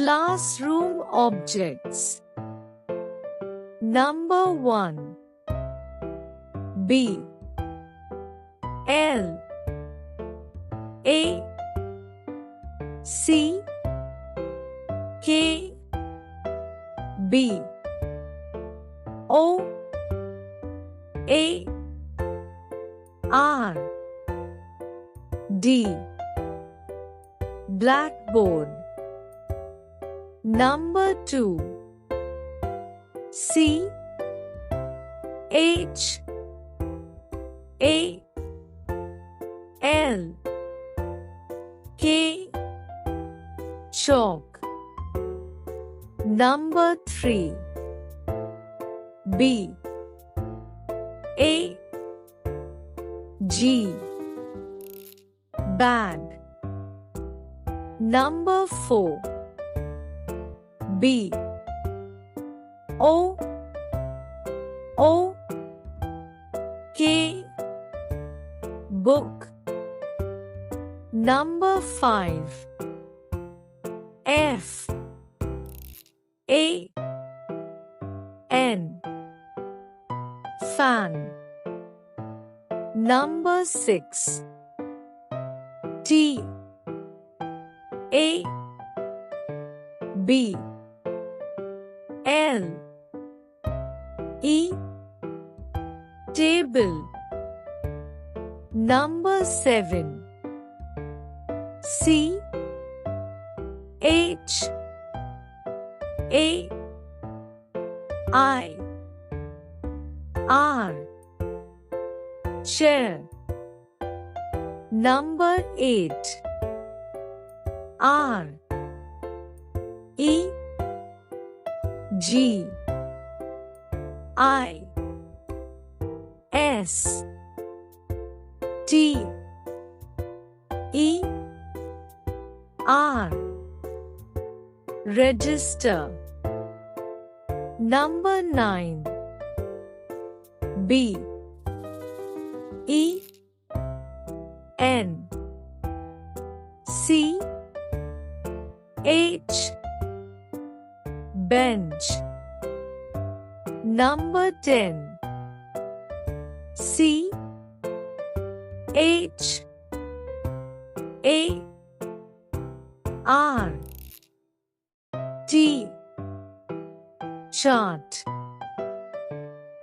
Classroom objects. Number 1. B L A C K B O A R D. Blackboard. Number 2. C H A L K. Chalk. Number 3. B A G. Bag. Number 4. B O O K. Book. Number 5. F A N. Fan. Number 6. T A B L E. Table. Number 7. C H A I R. Chair. Number 8. R E G I S T E R. Register. Number 9. B E N C H. Bench. Number 10. C H A R T. Chart.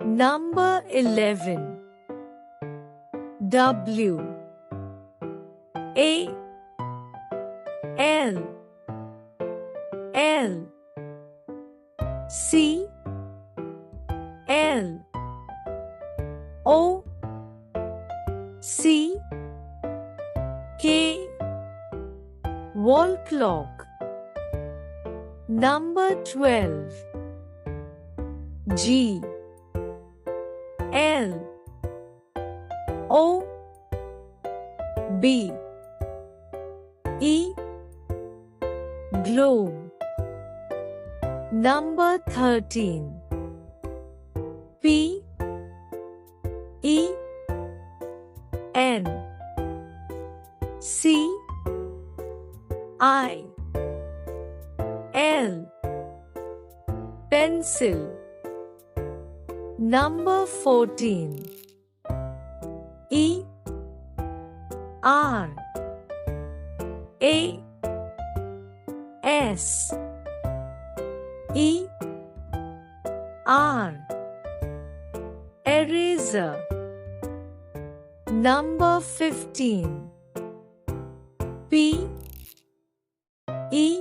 Number 11. W A L L C L O C K. Wall clock. Number 12. G L O B E. Globe. Number 13. P E N C I L. Pencil. Number 14. E R A S E R. Eraser. Number 15. P E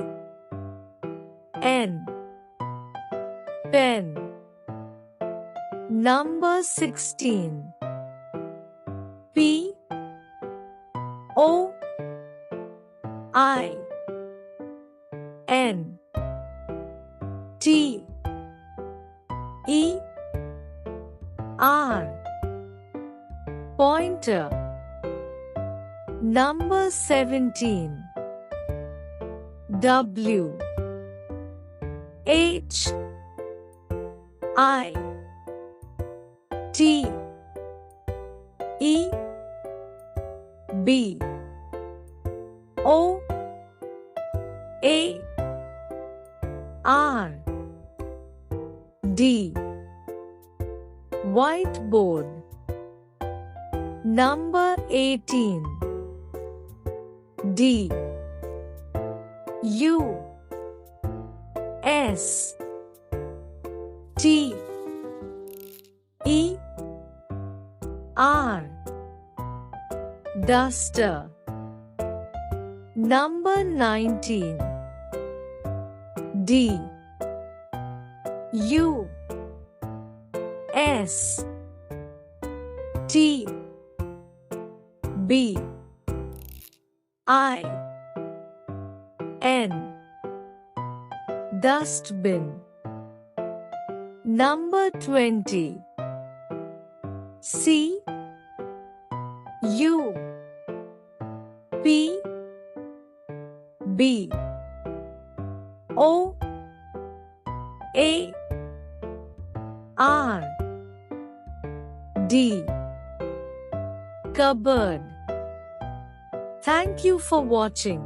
N. Pen. Number 16. P O I N T E R. Pointer. Number 17. W H I T E B O A D. Whiteboard. Number 18. D. U. S. T. E. R. Duster. Number 19. D. U. S. T. B. I. N. Dustbin. Number 20. C. U. P. B. O. A. R. D. Cupboard. Thank you for watching.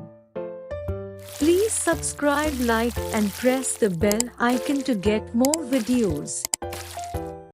Please subscribe, like and press the bell icon to get more videos.